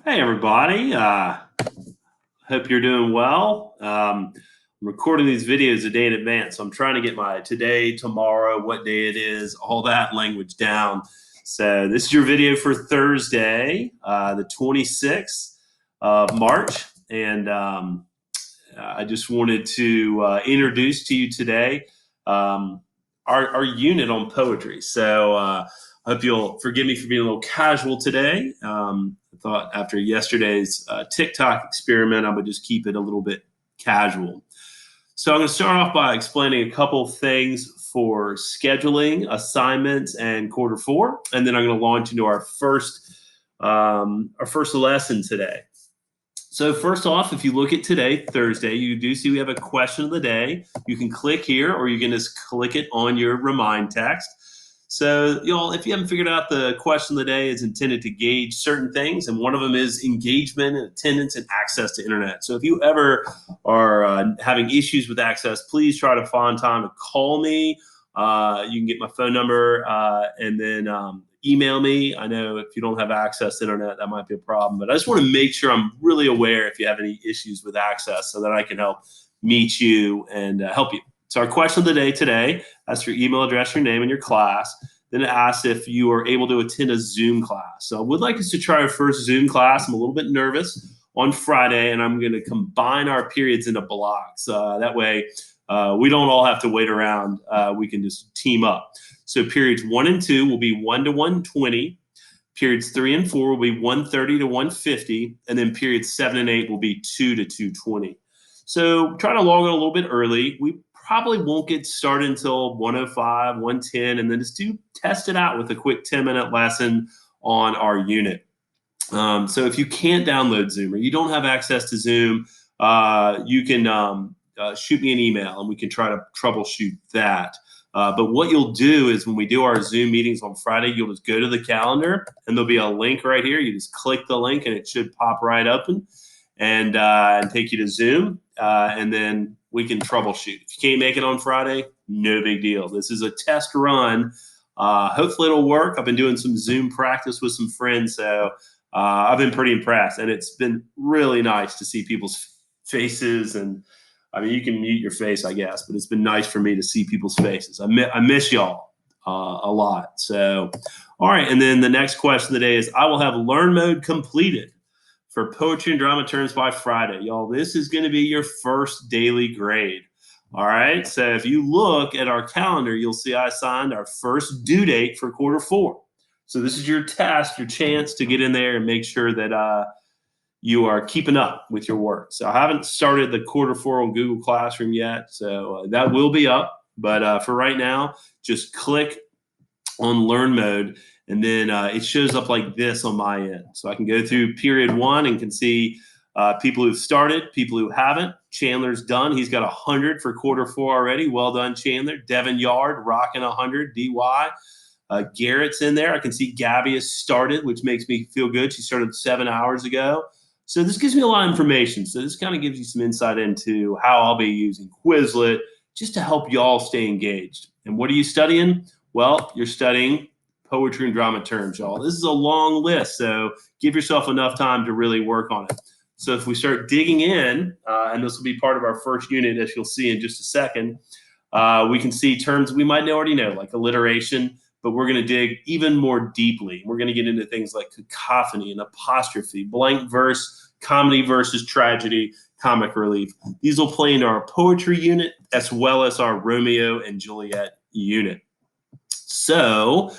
Hey, everybody. Hope you're doing well. I'm recording these videos a day in advance. So I'm trying to get my today, tomorrow, what day it is, all that language down. So this is your video for Thursday, the 26th of March. And I just wanted to introduce to you today um, our unit on poetry. So I hope you'll forgive me for being a little casual today. I thought after yesterday's TikTok experiment, I would just keep it a little bit casual. So I'm going to start off by explaining a couple things for scheduling, assignments, and quarter four, and then I'm going to launch into our first lesson today. So first off, if you look at today, Thursday, you do see we have a question of the day. You can click here, or you can just click it on your remind text. So, y'all, if you haven't figured out, the question of the day is intended to gauge certain things, and one of them is engagement and attendance and access to internet. So if you ever are having issues with access, please try to find time to call me. You can get my phone number and then email me. I know if you don't have access to internet, that might be a problem, but I just want to make sure I'm really aware if you have any issues with access so that I can help meet you and help you. So our question of the day today, that's your email address, your name, and your class. Then it asks if you are able to attend a Zoom class. So I would like us to try our first Zoom class. I'm a little bit nervous on Friday, and I'm going to combine our periods into blocks. That way, we don't all have to wait around. We can just team up. So periods 1 and 2 will be 1 to 120. Periods 3 and 4 will be 130 to 150. And then periods 7 and 8 will be 2 to 220. So try to log in a little bit early. We probably won't get started until 105, 110, and then just do test it out with a quick 10-minute lesson on our unit. So if you can't download Zoom or you don't have access to Zoom, you can shoot me an email and we can try to troubleshoot that. But what you'll do is when we do our Zoom meetings on Friday, you'll just go to the calendar and there'll be a link right here. You just click the link and it should pop right open and take you to Zoom. And then we can troubleshoot. If you can't make it on Friday, no big deal. This is a test run. Hopefully it'll work. I've been doing some Zoom practice with some friends, so I've been pretty impressed. And it's been really nice to see people's faces. And I mean, you can mute your face, I guess, but it's been nice for me to see people's faces. I miss y'all a lot. So, all right. And then the next question of the day is I will have learn mode completed for poetry and drama terms by Friday. Y'all, this is going to be your first daily grade. All right. So if you look at our calendar, you'll see I assigned our first due date for quarter four. So this is your test, your chance to get in there and make sure that you are keeping up with your work. So I haven't started the quarter four on Google Classroom yet. So that will be up. But for right now, just click on learn mode and then it shows up like this on my end. So I can go through period 1 and can see people who've started, people who haven't. Chandler's done. He's got 100 for quarter 4 already. Well done, Chandler. Devin Yard rocking 100. DY. Garrett's in there. I can see Gabby has started, which makes me feel good. She started 7 hours ago. So this gives me a lot of information. So this kind of gives you some insight into how I'll be using Quizlet just to help y'all stay engaged. And what are you studying? Well, you're studying poetry and drama terms, y'all. This is a long list, so give yourself enough time to really work on it. So if we start digging in, and this will be part of our first unit, as you'll see in just a second, we can see terms we might already know, like alliteration, but we're going to dig even more deeply. We're going to get into things like cacophony and apostrophe, blank verse, comedy versus tragedy, comic relief. These will play into our poetry unit as well as our Romeo and Juliet unit. So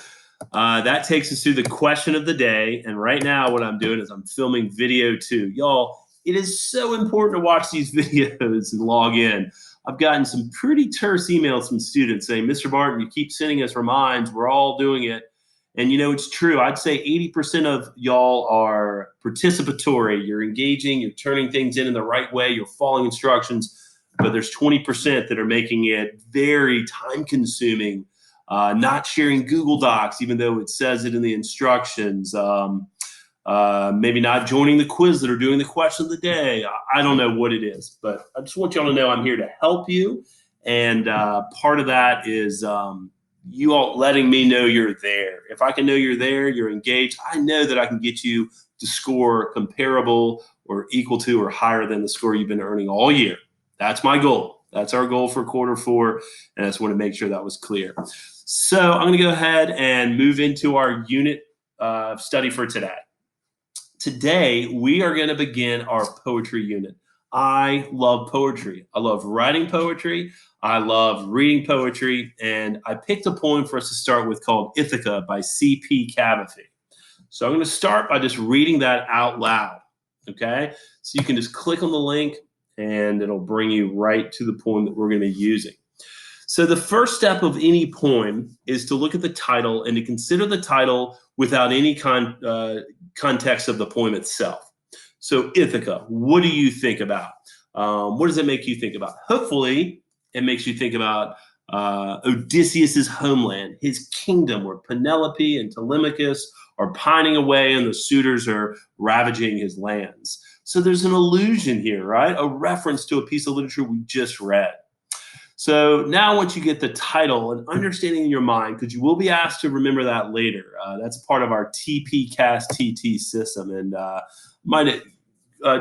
that takes us through the question of the day. And right now, what I'm doing is I'm filming video too. Y'all, it is so important to watch these videos and log in. I've gotten some pretty terse emails from students saying, Mr. Barton, you keep sending us reminds. We're all doing it. And, you know, it's true. I'd say 80% of y'all are participatory. You're engaging. You're turning things in the right way. You're following instructions. But there's 20% that are making it very time-consuming, not sharing Google Docs, even though it says it in the instructions. Maybe not joining the quiz that are doing the question of the day. I don't know what it is, but I just want y'all to know I'm here to help you. And part of that is you all letting me know you're there. If I can know you're there, you're engaged, I know that I can get you to score comparable or equal to or higher than the score you've been earning all year. That's my goal. That's our goal for quarter four, and I just want to make sure that was clear. So I'm going to go ahead and move into our unit study for today. Today, we are going to begin our poetry unit. I love poetry. I love writing poetry. I love reading poetry. And I picked a poem for us to start with called Ithaca by C.P. Cavafy. So I'm going to start by just reading that out loud. Okay? So you can just click on the link and it'll bring you right to the poem that we're going to be using. So the first step of any poem is to look at the title and to consider the title without any context of the poem itself. So Ithaca, what do you think about? What does it make you think about? Hopefully, it makes you think about Odysseus's homeland, his kingdom where Penelope and Telemachus are pining away and the suitors are ravaging his lands. So there's an allusion here, right? A reference to a piece of literature we just read. So now once you get the title and understanding in your mind, because you will be asked to remember that later, that's part of our TP-Cast TT system. And might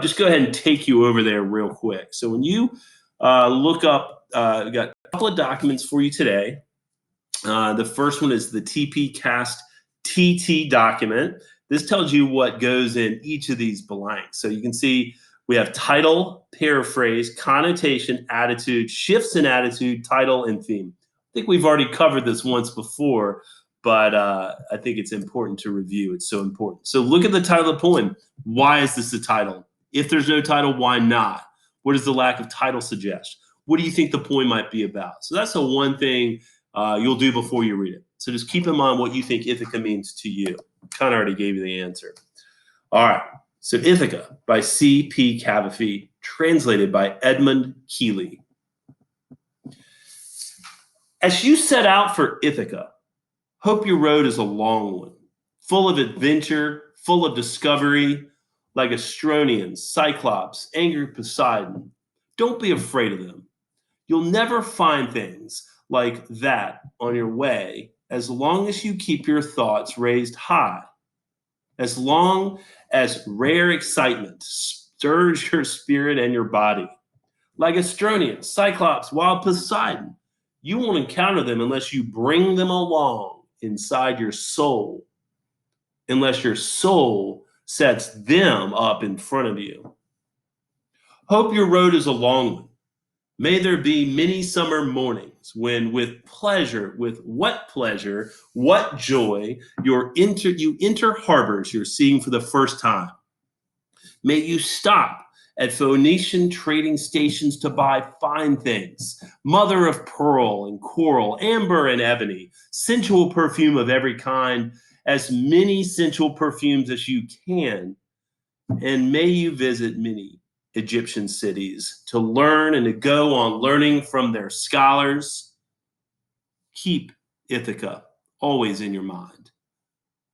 just go ahead and take you over there real quick. So when you look up, we got a couple of documents for you today. The first one is the TP-Cast TT document. This tells you what goes in each of these blanks. So you can see we have title, paraphrase, connotation, attitude, shifts in attitude, title, and theme. I think we've already covered this once before, but I think it's important to review. It's so important. So look at the title of the poem. Why is this the title? If there's no title, why not? What does the lack of title suggest? What do you think the poem might be about? So that's the one thing you'll do before you read it. So just keep in mind what you think Ithaca means to you. Kind of already gave you the answer. All right. So Ithaca by C.P. Cavafy, translated by Edmund Keeley. As you set out for Ithaca, hope your road is a long one, full of adventure, full of discovery, like Astronian, Cyclops, angry Poseidon. Don't be afraid of them. You'll never find things like that on your way as long as you keep your thoughts raised high. As long as rare excitement stirs your spirit and your body. Like Astronian, Cyclops, wild Poseidon, you won't encounter them unless you bring them along inside your soul, unless your soul sets them up in front of you. Hope your road is a long one. May there be many summer mornings when with pleasure, with what pleasure, what joy, you enter harbors you're seeing for the first time. May you stop at Phoenician trading stations to buy fine things, mother of pearl and coral, amber and ebony, sensual perfume of every kind, as many sensual perfumes as you can. And may you visit many Egyptian cities to learn and to go on learning from their scholars. Keep Ithaca always in your mind.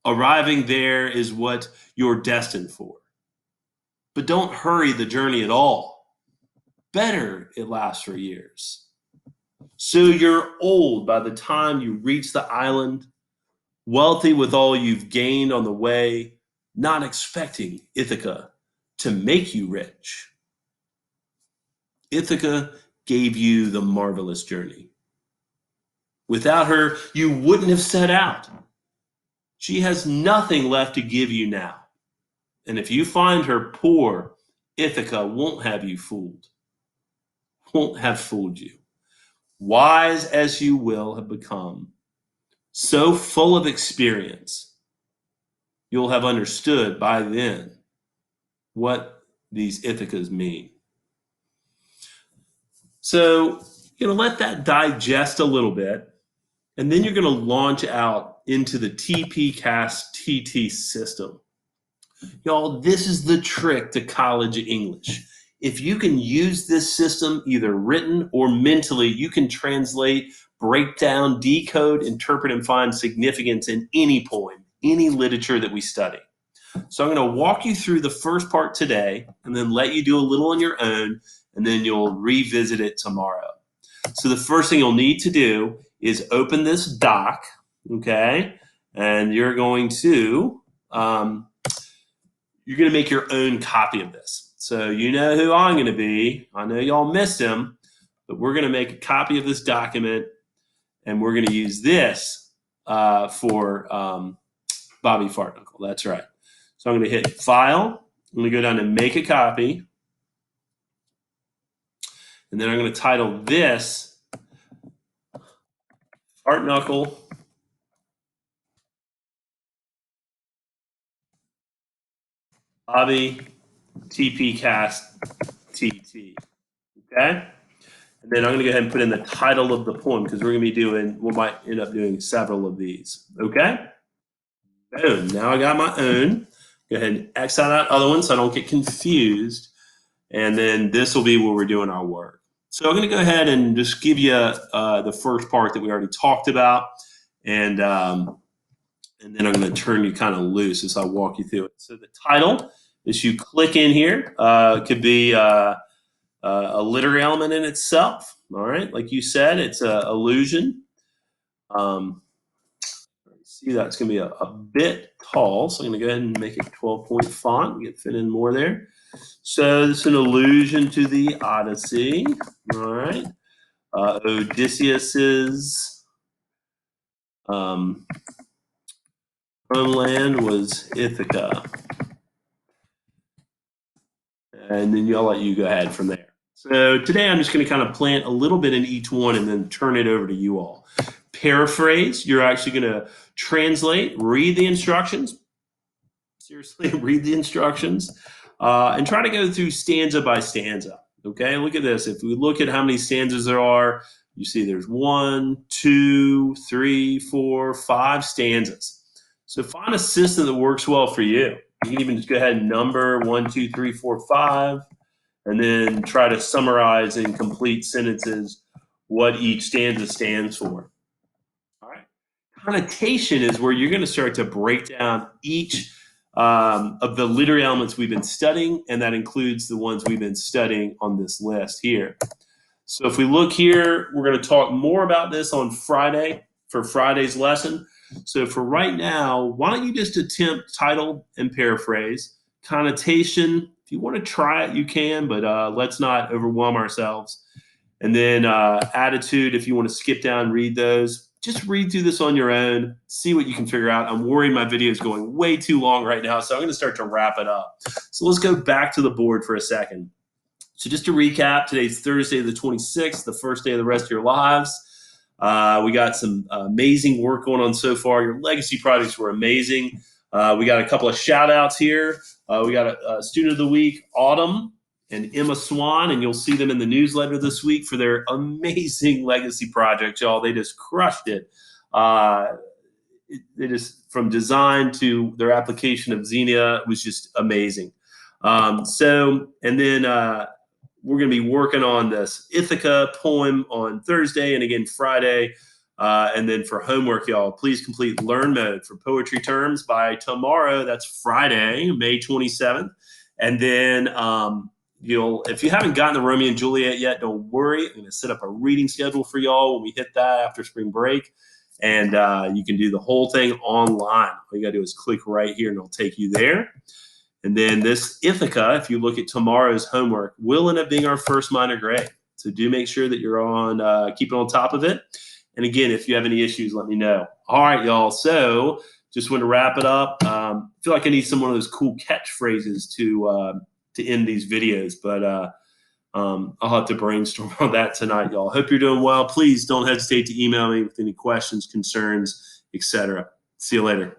Arriving there is what you're destined for. But don't hurry the journey at all. Better it lasts for years. So you're old by the time you reach the island, wealthy with all you've gained on the way, not expecting Ithaca to make you rich. Ithaca gave you the marvelous journey. Without her, you wouldn't have set out. She has nothing left to give you now. And if you find her poor, Ithaca won't have you fooled. Won't have fooled you. Wise as you will have become, so full of experience, you'll have understood by then what these Ithacas mean. So you're going to let that digest a little bit, and then you're going to launch out into the TP-Cast TT system. Y'all, this is the trick to college English. If you can use this system, either written or mentally, you can translate, break down, decode, interpret, and find significance in any poem, any literature that we study. So I'm going to walk you through the first part today and then let you do a little on your own, and then you'll revisit it tomorrow. So the first thing you'll need to do is open this doc, okay? And you're going to make your own copy of this. So you know who I'm going to be. I know y'all missed him, but we're going to make a copy of this document, and we're going to use this for Bobby Fartknuckle. That's right. So I'm going to hit File. I'm going to go down and Make a Copy. And then I'm going to title this Fartknuckle Bobby TPcast TT. Okay? And then I'm going to go ahead and put in the title of the poem because we're going to be doing, we might end up doing several of these. Okay? Boom. Now I got my own. Go ahead and X out that other one so I don't get confused. And then this will be where we're doing our work. So I'm going to go ahead and just give you the first part that we already talked about. And then I'm going to turn you kind of loose as I walk you through it. So the title is you click in here. It could be a literary element in itself. All right. Like you said, it's an illusion. See that it's going to be a bit tall. So I'm going to go ahead and make it 12-point font. Get fit in more there. So it's an allusion to the Odyssey. All right. Odysseus's homeland was Ithaca. And then I'll let you go ahead from there. So today I'm just going to kind of plant a little bit in each one and then turn it over to you all. Paraphrase, you're actually going to translate, read the instructions. Seriously, read the instructions and try to go through stanza by stanza. Okay, look at this. If we look at how many stanzas there are, you see there's 1, 2, 3, 4, 5 stanzas. So find a system that works well for you. You can even just go ahead and number 1, 2, 3, 4, 5, and then try to summarize in complete sentences what each stanza stands for. All right. Connotation is where you're going to start to break down each of the literary elements we've been studying, and that includes the ones we've been studying on this list here. So if we look here, we're going to talk more about this on Friday for Friday's lesson. So for right now, why don't you just attempt title and paraphrase. Connotation, if you want to try it, you can, but let's not overwhelm ourselves. And then attitude, if you want to skip down, read those. Just read through this on your own, see what you can figure out. I'm worried my video is going way too long right now, so I'm going to start to wrap it up. So let's go back to the board for a second. So just to recap, today's Thursday the 26th, the first day of the rest of your lives. We got some amazing work going on so far. Your legacy projects were amazing. We got a couple of shout outs here. We got a student of the week, Autumn and Emma Swan, and you'll see them in the newsletter this week for their amazing legacy project, y'all. They just crushed it. They just, from design to their application of Xenia, was just amazing. And then we're going to be working on this Ithaca poem on Thursday and again Friday. And then for homework, y'all, please complete Learn Mode for poetry terms by tomorrow. That's Friday, May 27th. And then if you haven't gotten the Romeo and Juliet yet, don't worry. I'm going to set up a reading schedule for y'all when we hit that after spring break. And you can do the whole thing online. All you got to do is click right here and it'll take you there. And then this Ithaca, if you look at tomorrow's homework, will end up being our first minor grade. So do make sure that you're on, keeping on top of it. And again, if you have any issues, let me know. All right, y'all. So just want to wrap it up. I feel like I need some one of those cool catchphrases to end these videos, but I'll have to brainstorm on that tonight, y'all. Hope you're doing well. Please don't hesitate to email me with any questions, concerns, etc. See you later.